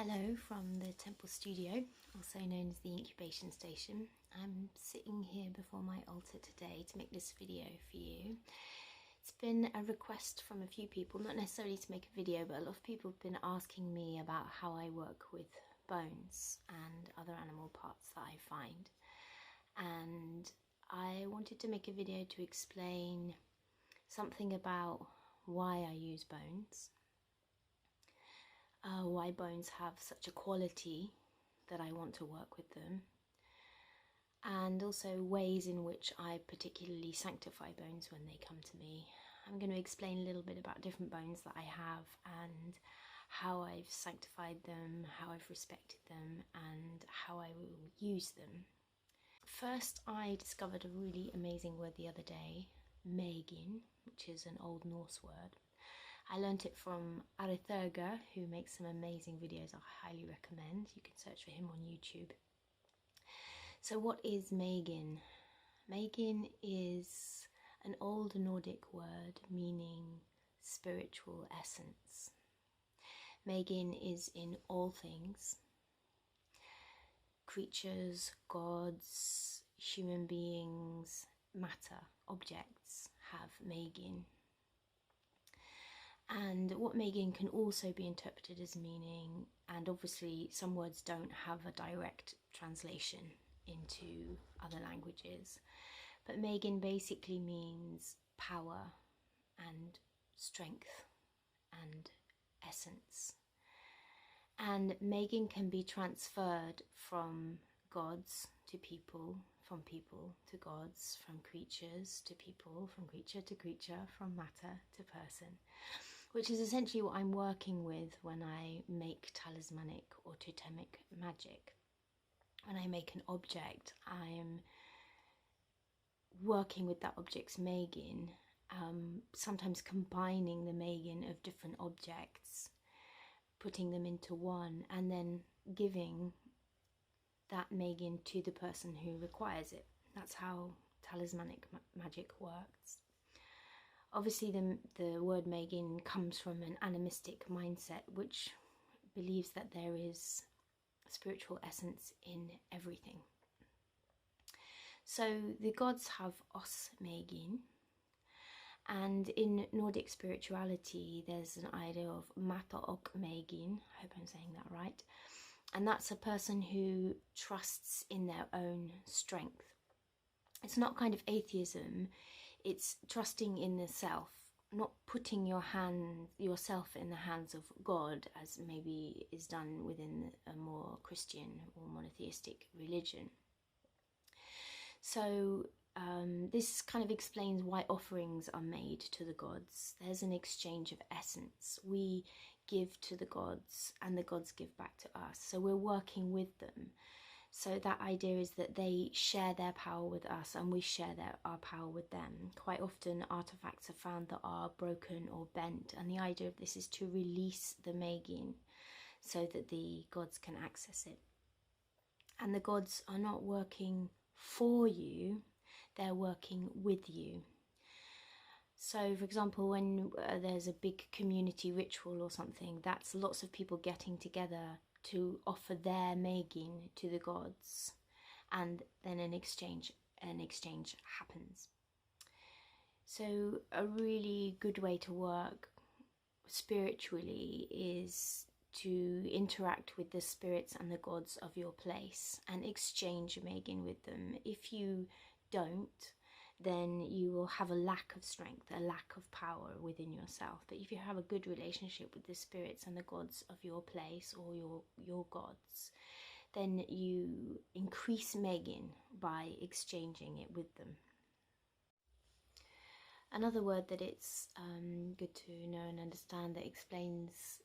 Hello from the temple studio, also known as the incubation station. I'm sitting here before my altar today to make this video for you. It's been a request from a few people, not necessarily to make a video, but a lot of people have been asking me about how I work with bones and other animal parts that I find. And I wanted to make a video to explain something about why I use bones. Why bones have such a quality that I want to work with them, and also ways in which I particularly sanctify bones when they come to me. I'm going to explain a little bit about different bones that I have and how I've sanctified them, how I've respected them, and how I will use them. First, I discovered a really amazing word the other day, megin, which is an Old Norse word. I learnt it from Arithurga, who makes some amazing videos I highly recommend. You can search for him on YouTube. So what is megin? Megin is an old Nordic word meaning spiritual essence. Megin is in all things. Creatures, gods, human beings, matter, objects have megin. And what megin can also be interpreted as meaning, and obviously some words don't have a direct translation into other languages, but megin basically means power and strength and essence. And megin can be transferred from gods to people, from people to gods, from creatures to people, from creature to creature, from matter to person, which is essentially what I'm working with when I make talismanic or totemic magic. When I make an object, I am working with that object's megin, sometimes combining the megin of different objects, putting them into one, and then giving that megin to the person who requires it. That's how talismanic magic works. Obviously the word megin comes from an animistic mindset which believes that there is spiritual essence in everything. So the gods have os megin, and in Nordic spirituality there's an idea of mata ok megin, I hope I'm saying that right, and that's a person who trusts in their own strength. It's not kind of atheism, it's trusting in the self, not putting yourself in the hands of God, as maybe is done within a more Christian or monotheistic religion. So this kind of explains why offerings are made to the gods. There's an exchange of essence. We give to the gods and the gods give back to us. So we're working with them. So that idea is that they share their power with us and we share our power with them. Quite often artifacts are found that are broken or bent, and the idea of this is to release the megin so that the gods can access it. And the gods are not working for you, they're working with you. So for example, when there's a big community ritual or something, that's lots of people getting together to offer their megin to the gods, and then an exchange happens. So a really good way to work spiritually is to interact with the spirits and the gods of your place and exchange megin with them. If you don't, then you will have a lack of strength, a lack of power within yourself. But if you have a good relationship with the spirits and the gods of your place or your gods, then you increase megin by exchanging it with them. Another word that it's good to know and understand that explains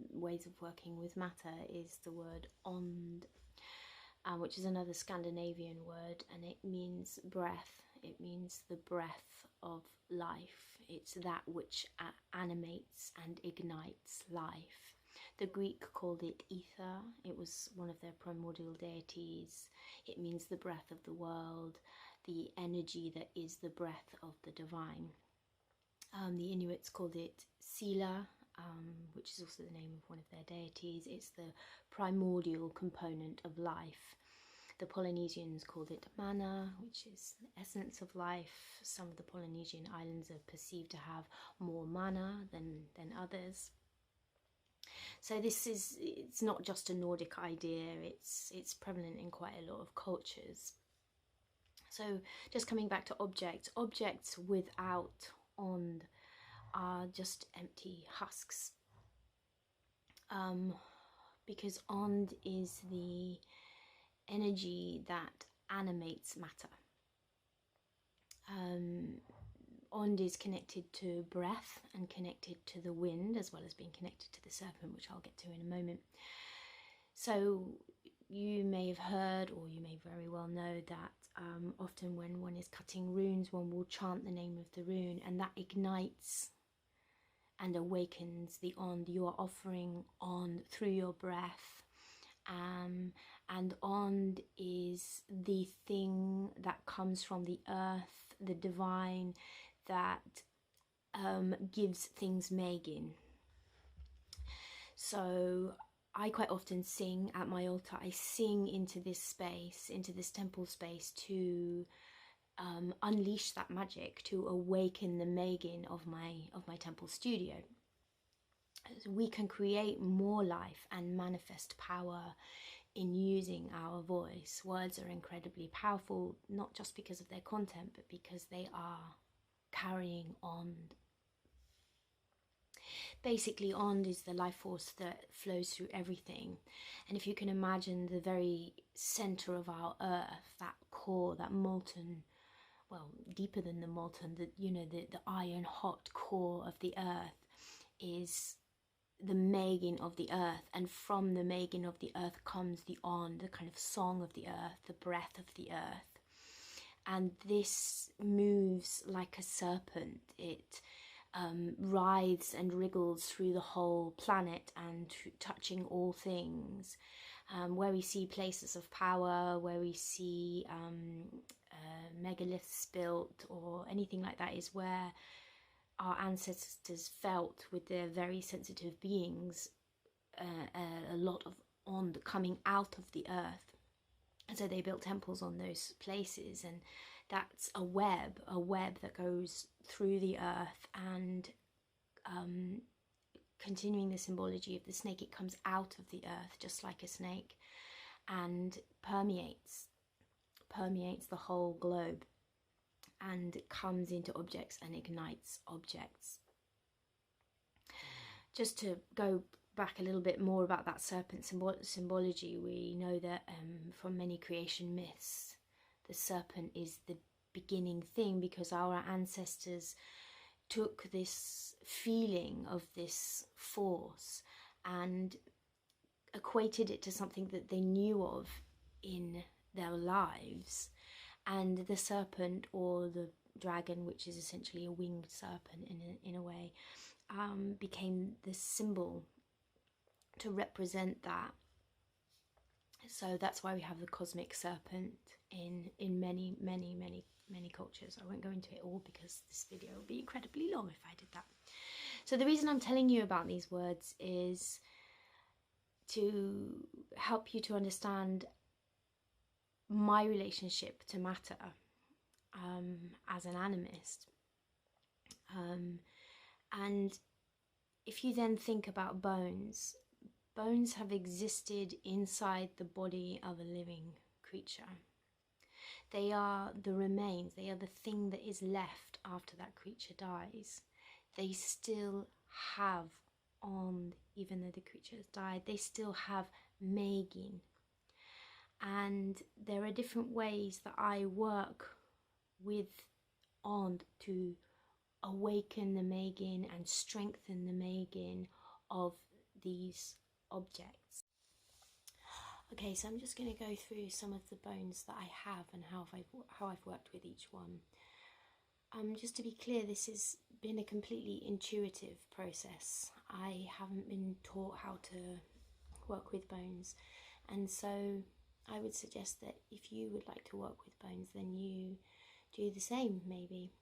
ways of working with matter is the word ond, which is another Scandinavian word, and it means breath. It means the breath of life. It's that which animates and ignites life. The Greek called it ether. It was one of their primordial deities. It means the breath of the world, the energy that is the breath of the divine. The Inuits called it sila, which is also the name of one of their deities. It's the primordial component of life. The Polynesians called it mana, which is the essence of life. Some of the Polynesian islands are perceived to have more mana than others. So it's not just a Nordic idea, it's prevalent in quite a lot of cultures. So just coming back to objects without ond are just empty husks. Because ond is the energy that animates matter. Ond is connected to breath and connected to the wind, as well as being connected to the serpent, which I'll get to in a moment. So you may have heard, or you may very well know, that often when one is cutting runes, one will chant the name of the rune, and that ignites and awakens the ond. You are offering ond through your breath. And ond is the thing that comes from the earth, the divine, that gives things Megin. So I quite often sing at my altar. I sing into this space, into this temple space, to unleash that magic, to awaken the Megin of my temple studio. So we can create more life and manifest power in using our voice. Words are incredibly powerful, not just because of their content, but because they are carrying ond. Basically, ond is the life force that flows through everything. And if you can imagine the very center of our earth, that core, that molten, well, deeper than the molten, the iron hot core of the earth is the Megin of the earth, and from the Megin of the earth comes the ond, the kind of song of the earth, the breath of the earth. And this moves like a serpent. It writhes and wriggles through the whole planet and touching all things. Where we see places of power, where we see megaliths built or anything like that, is where our ancestors felt, with their very sensitive beings, a lot of ond coming out of the earth. And so they built temples on those places, and that's a web that goes through the earth. And continuing the symbology of the snake, it comes out of the earth just like a snake and permeates the whole globe, and comes into objects and ignites objects. Just to go back a little bit more about that serpent symbology, we know that from many creation myths, the serpent is the beginning thing, because our ancestors took this feeling of this force and equated it to something that they knew of in their lives. And the serpent, or the dragon, which is essentially a winged serpent in a way, became the symbol to represent that. So that's why we have the cosmic serpent in many cultures. I won't go into it all because this video would be incredibly long if I did that. So the reason I'm telling you about these words is to help you to understand my relationship to matter as an animist. And if you then think about bones have existed inside the body of a living creature. They are the remains, they are the thing that is left after that creature dies. They still have ond, even though the creature has died, they still have Megin. And there are different ways that I work with ond to awaken the Megin and strengthen the Megin of these objects. Okay, so I'm just going to go through some of the bones that I have and how I've worked with each one. Just to be clear, this has been a completely intuitive process. I haven't been taught how to work with bones, and so I would suggest that if you would like to work with bones, then you do the same, maybe.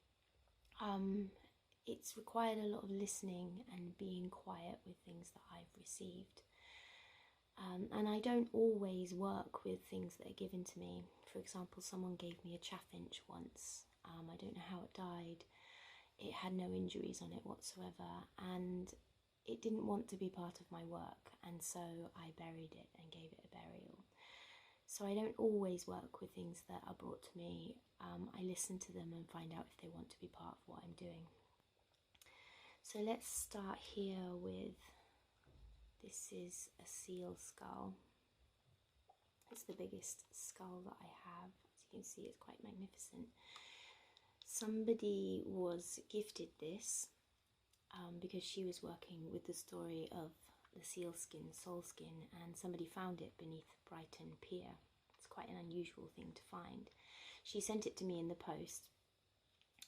it's required a lot of listening and being quiet with things that I've received. And I don't always work with things that are given to me. For example, someone gave me a chaffinch once. I don't know how it died. It had no injuries on it whatsoever, and it didn't want to be part of my work, and so I buried it and gave it a burial. So I don't always work with things that are brought to me. I listen to them and find out if they want to be part of what I'm doing. So let's start here with, this is a seal skull. It's the biggest skull that I have. As you can see, it's quite magnificent. Somebody was gifted this because she was working with the story of the seal skin, soul skin, and somebody found it beneath Brighton Pier. It's quite an unusual thing to find. She sent it to me in the post,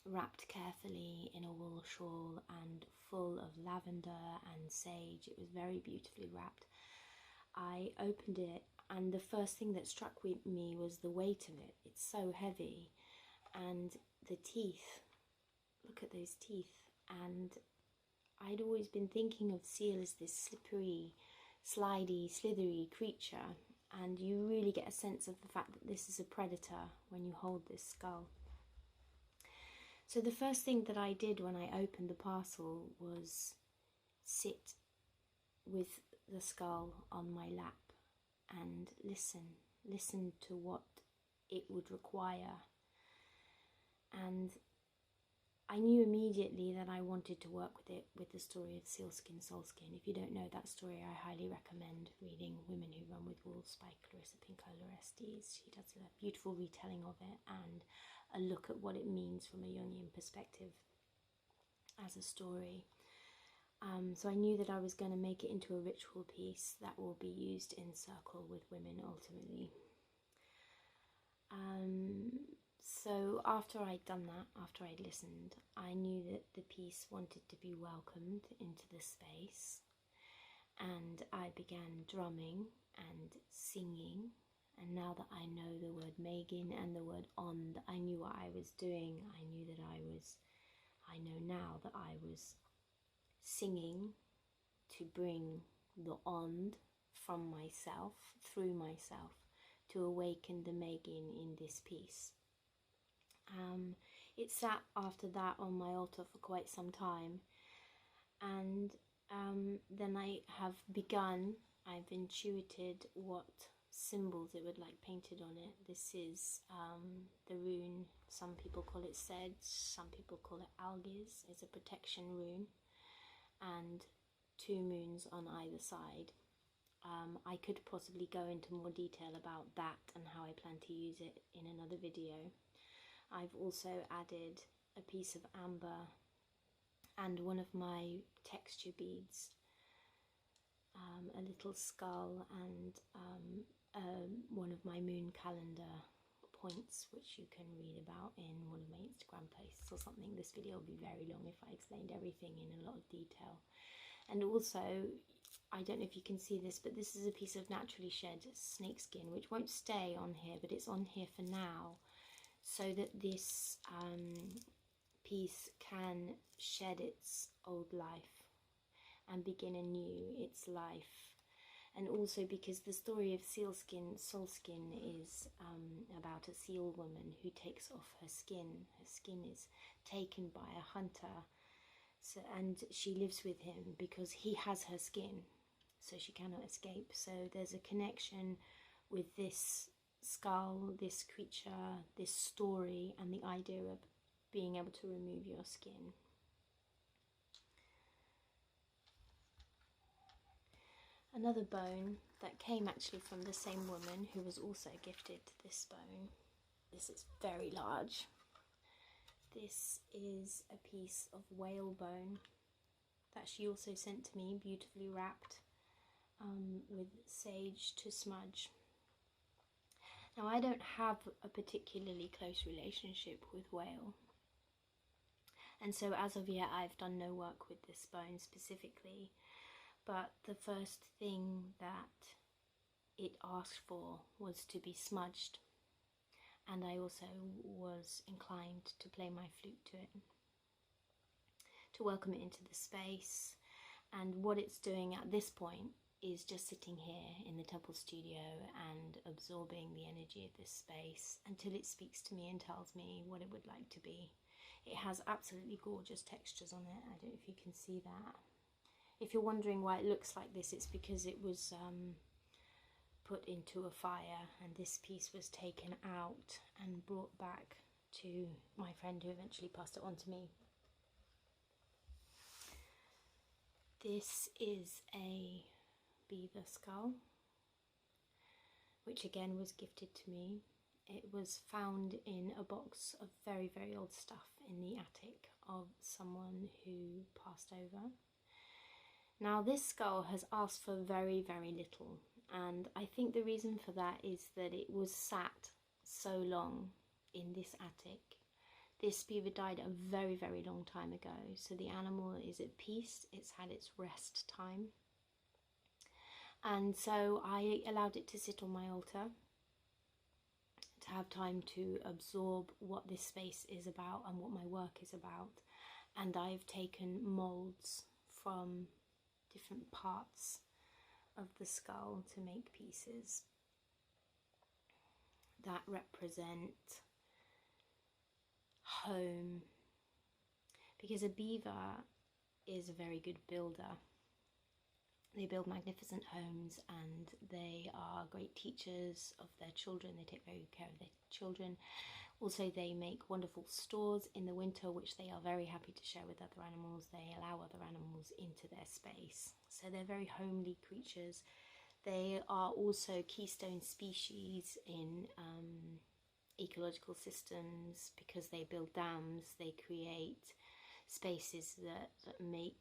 wrapped carefully in a wool shawl and full of lavender and sage. It was very beautifully wrapped. I opened it, and the first thing that struck with me was the weight of it. It's so heavy, and the teeth, look at those teeth. And I'd always been thinking of seal as this slippery, slidey, slithery creature, and you really get a sense of the fact that this is a predator when you hold this skull. So the first thing that I did when I opened the parcel was sit with the skull on my lap and listen to what it would require. And I knew immediately that I wanted to work with it, with the story of Sealskin, Soulskin. If you don't know that story, I highly recommend reading Women Who Run with Wolves by Clarissa Pinkola Estes. She does a beautiful retelling of it and a look at what it means from a Jungian perspective as a story. So I knew that I was going to make it into a ritual piece that will be used in circle with women ultimately. So after I'd done that, after I'd listened, I knew that the piece wanted to be welcomed into the space, and I began drumming and singing. And now that I know the word Megan and the word ond, I knew what I was doing. I know now that I was singing to bring the ond from myself, through myself, to awaken the Megan in this piece. It sat after that on my altar for quite some time, and then I've intuited what symbols it would like painted on it. This is the rune, some people call it sedge, some people call it algiz. It's a protection rune, and 2 moons on either side. I could possibly go into more detail about that and how I plan to use it in another video. I've also added a piece of amber and one of my texture beads, a little skull, and one of my moon calendar points, which you can read about in one of my Instagram posts or something. This video will be very long if I explained everything in a lot of detail. And also, I don't know if you can see this, but this is a piece of naturally shed snakeskin, which won't stay on here, but it's on here for now, so that this piece can shed its old life and begin anew its life. And also because the story of Sealskin, Soulskin is about a seal woman who takes off her skin. Her skin is taken by a hunter, and she lives with him because he has her skin, so she cannot escape. So there's a connection with this skull, this creature, this story, and the idea of being able to remove your skin. Another bone that came actually from the same woman who was also gifted this bone. This is very large. This is a piece of whale bone that she also sent to me, beautifully wrapped with sage to smudge. Now, I don't have a particularly close relationship with whale, and so as of yet I've done no work with this bone specifically, but the first thing that it asked for was to be smudged, and I also was inclined to play my flute to it, to welcome it into the space. And what it's doing at this point is just sitting here in the temple studio and absorbing the energy of this space until it speaks to me and tells me what it would like to be. It has absolutely gorgeous textures on it. I don't know if you can see that. If you're wondering why it looks like this, it's because it was put into a fire, and this piece was taken out and brought back to my friend who eventually passed it on to me. This is a beaver skull, which again was gifted to me. It was found in a box of very, very old stuff in the attic of someone who passed over. Now this skull has asked for very, very little, and I think the reason for that is that it was sat so long in this attic. This beaver died a very, very long time ago, so the animal is at peace, it's had its rest time. And so I allowed it to sit on my altar to have time to absorb what this space is about and what my work is about. And I've taken moulds from different parts of the skull to make pieces that represent home, because a beaver is a very good builder. They build magnificent homes and they are great teachers of their children. They take very good care of their children. Also, they make wonderful stores in the winter, which they are very happy to share with other animals. They allow other animals into their space. So they're very homely creatures. They are also keystone species in ecological systems because they build dams. They create spaces that make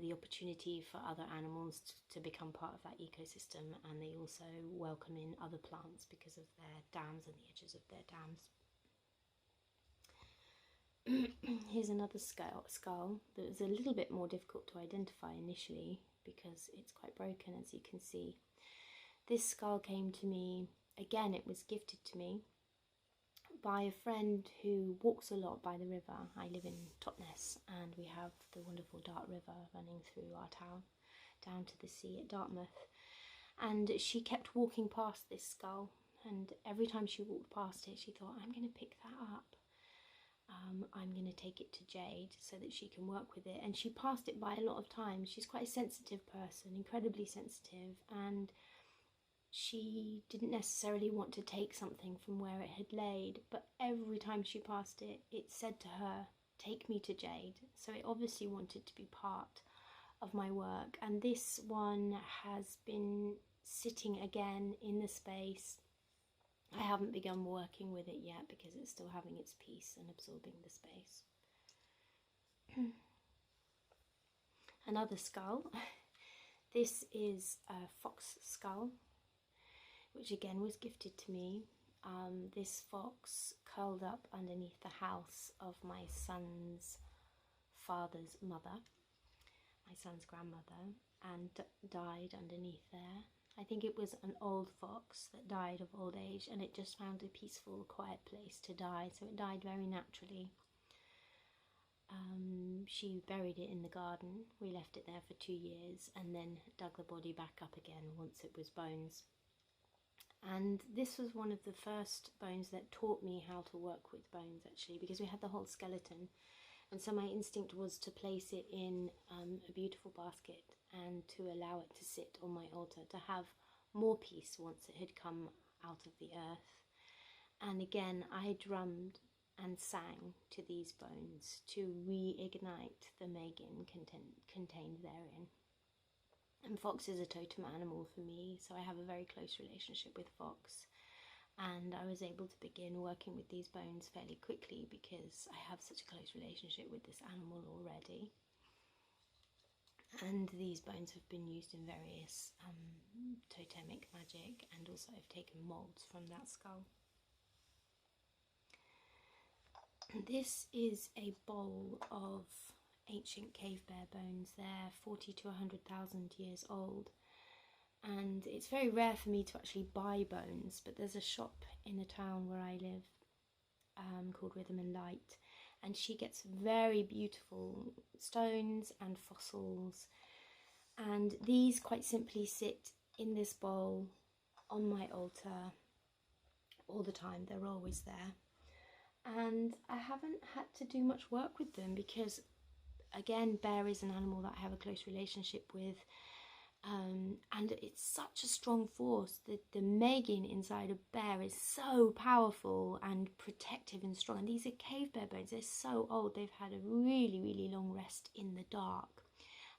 the opportunity for other animals to become part of that ecosystem, and they also welcome in other plants because of their dams and the edges of their dams. Here's another skull that was a little bit more difficult to identify initially because it's quite broken, as you can see. This skull came to me, again it was gifted to me by a friend who walks a lot by the river. I live in Totnes and we have the wonderful Dart River running through our town down to the sea at Dartmouth, and she kept walking past this skull, and every time she walked past it she thought, I'm going to pick that up, I'm going to take it to Jade so that she can work with it. And she passed it by a lot of times. She's quite a sensitive person, incredibly sensitive, and she didn't necessarily want to take something from where it had laid, but every time she passed it, it said to her, take me to Jade. So it obviously wanted to be part of my work. And this one has been sitting again in the space. I haven't begun working with it yet because it's still having its peace and absorbing the space. Another skull. This is a fox skull, which again was gifted to me. This fox curled up underneath the house of my son's father's mother, my son's grandmother, and died underneath there. I think it was an old fox that died of old age, and it just found a peaceful, quiet place to die, so it died very naturally. She buried it in the garden. We left it there for 2 years and then dug the body back up again once it was bones. And this was one of the first bones that taught me how to work with bones, actually, because we had the whole skeleton, and so my instinct was to place it in a beautiful basket and to allow it to sit on my altar, to have more peace once it had come out of the earth. And again, I drummed and sang to these bones to reignite the Megan contained therein. And fox is a totem animal for me, so I have a very close relationship with fox. And I was able to begin working with these bones fairly quickly because I have such a close relationship with this animal already. And these bones have been used in various totemic magic, and also I've taken moulds from that skull. This is a bowl of ancient cave bear bones. They're 40 to 100,000 years old, and it's very rare for me to actually buy bones, but there's a shop in the town where I live called Rhythm and Light, and she gets very beautiful stones and fossils, and these quite simply sit in this bowl on my altar all the time. They're always there, and I haven't had to do much work with them because, again, bear is an animal that I have a close relationship with, and it's such a strong force. The Megan inside a bear is so powerful and protective and strong, and these are cave bear bones. They're so old, they've had a really, really long rest in the dark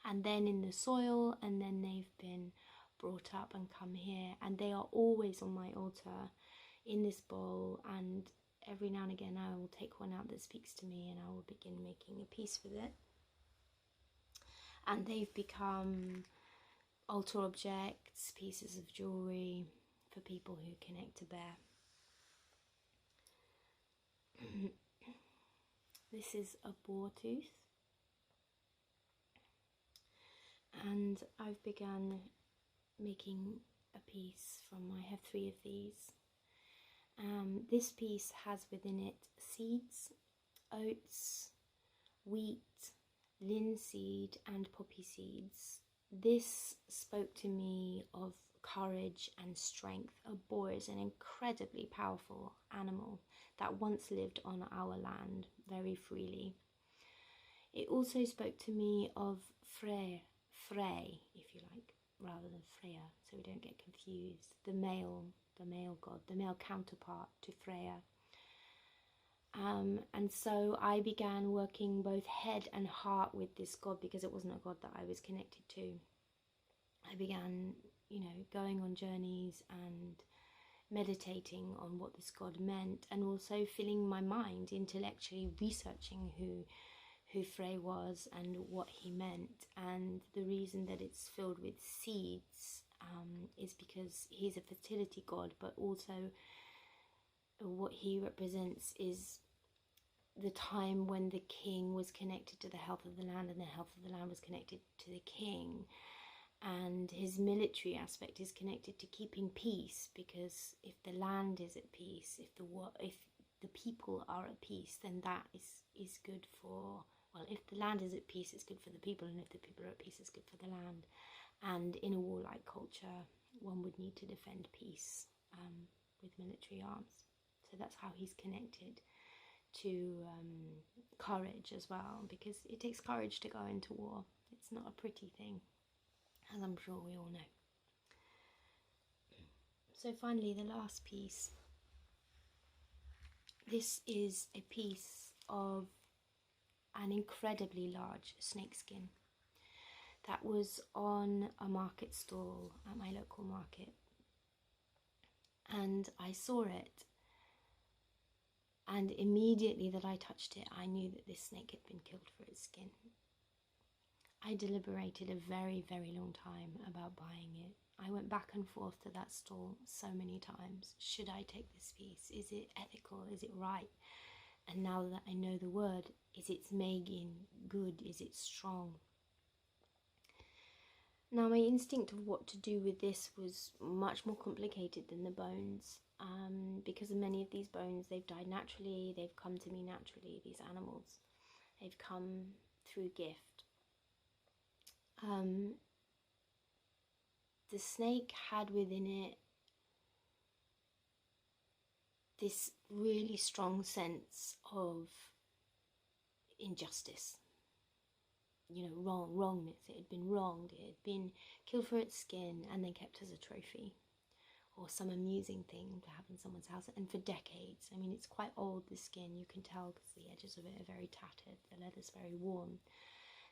and then in the soil, and then they've been brought up and come here, and they are always on my altar in this bowl. And every now and again I will take one out that speaks to me, and I will begin making a piece with it, and they've become altar objects, pieces of jewellery for people who connect to bear. This is a boar tooth, and I've begun making a piece from, I have 3 of these. This piece has within it seeds, oats, wheat, linseed and poppy seeds. This spoke to me of courage and strength. A boar is an incredibly powerful animal that once lived on our land very freely. It also spoke to me of Frey, if you like, rather than Freya, so we don't get confused. The male god, the male counterpart to Freya. And so I began working both head and heart with this god, because it wasn't a god that I was connected to. I began, going on journeys and meditating on what this god meant, and also filling my mind intellectually researching who Frey was and what he meant. And the reason that it's filled with seeds is because he's a fertility god, but also what he represents is the time when the king was connected to the health of the land, and the health of the land was connected to the king. And his military aspect is connected to keeping peace, because if the land is at peace, if the people are at peace, then that is good for, well, if the land is at peace, it's good for the people, and if the people are at peace, it's good for the land. And in a warlike culture, one would need to defend peace with military arms. So that's how he's connected to courage as well, because it takes courage to go into war. It's not a pretty thing, as I'm sure we all know. So finally, the last piece. This is a piece of an incredibly large snakeskin that was on a market stall at my local market. And I saw it, and immediately that I touched it, I knew that this snake had been killed for its skin. I deliberated a very, very long time about buying it. I went back and forth to that stall so many times. Should I take this piece? Is it ethical? Is it right? And now that I know the word, is its Megan good? Is it strong? Now, my instinct of what to do with this was much more complicated than the bones, because of many of these bones, they've died naturally, they've come to me naturally, these animals. They've come through gift. The snake had within it this really strong sense of injustice. Wrongness. It had been wronged. It had been killed for its skin and then kept as a trophy, or some amusing thing to have in someone's house. And for decades, I mean, it's quite old, the skin, you can tell, because the edges of it are very tattered, the leather's very worn.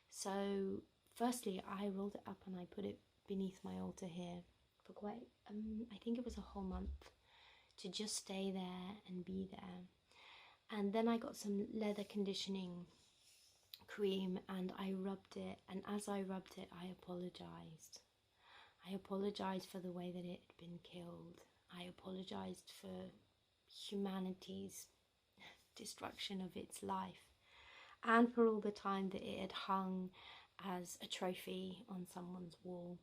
So firstly, I rolled it up and I put it beneath my altar here for quite, I think it was a whole month, to just stay there and be there. And then I got some leather conditioning cream and I rubbed it, and as I rubbed it, I apologized. I apologized for the way that it had been killed. I apologized for humanity's destruction of its life, and for all the time that it had hung as a trophy on someone's wall.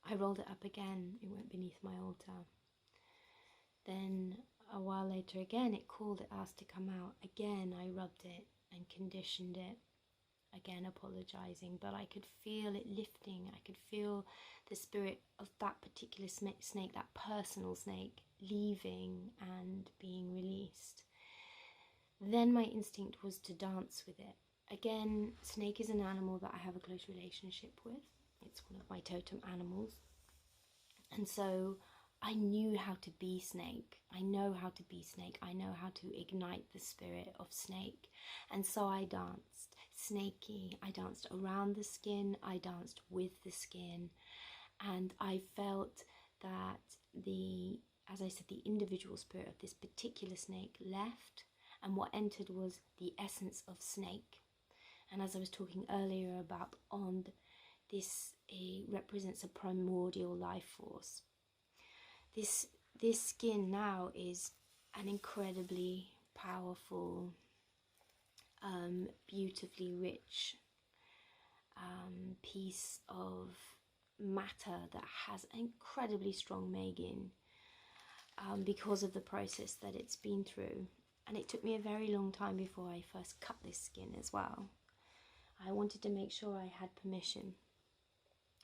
I rolled it up again. It went beneath my altar. Then a while later again it called, it asked to come out. Again I rubbed it and conditioned it, again apologizing, but I could feel it lifting. I could feel the spirit of that particular snake, that personal snake, leaving and being released. Then my instinct was to dance with it. Again, snake is an animal that I have a close relationship with. It's one of my totem animals. And so I knew how to be snake. I know how to be snake. I know how to ignite the spirit of snake. And so I danced snaky. I danced around the skin. I danced with the skin. And I felt that as I said, the individual spirit of this particular snake left. And what entered was the essence of snake. And as I was talking earlier about Ond, this represents a primordial life force. This skin now is an incredibly powerful, beautifully rich piece of matter that has an incredibly strong Megan because of the process that it's been through. And it took me a very long time before I first cut this skin as well. I wanted to make sure I had permission.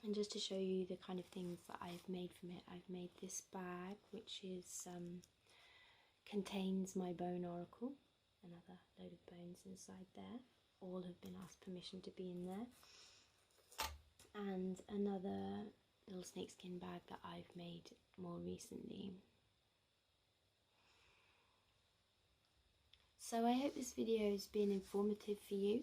And just to show you the kind of things that I've made from it, I've made this bag, which is contains my bone oracle, another load of bones inside there. All have been asked permission to be in there. And another little snakeskin bag that I've made more recently. So I hope this video has been informative for you,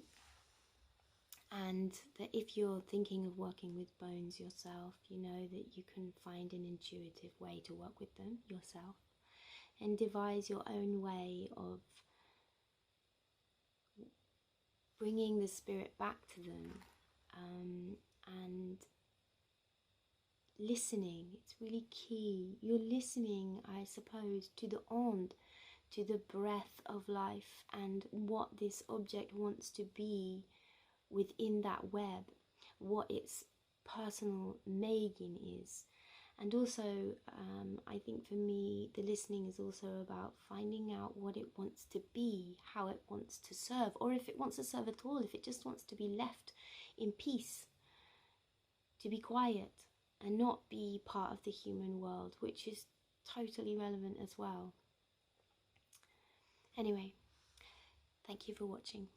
and that if you're thinking of working with bones yourself, you know that you can find an intuitive way to work with them yourself and devise your own way of bringing the spirit back to them, and listening. It's really key. You're listening, I suppose, to the Ond, to the breath of life and what this object wants to be within that web, what its personal Megan is. And also, I think for me, the listening is also about finding out what it wants to be, how it wants to serve, or if it wants to serve at all, if it just wants to be left in peace, to be quiet and not be part of the human world, which is totally relevant as well. Anyway, thank you for watching.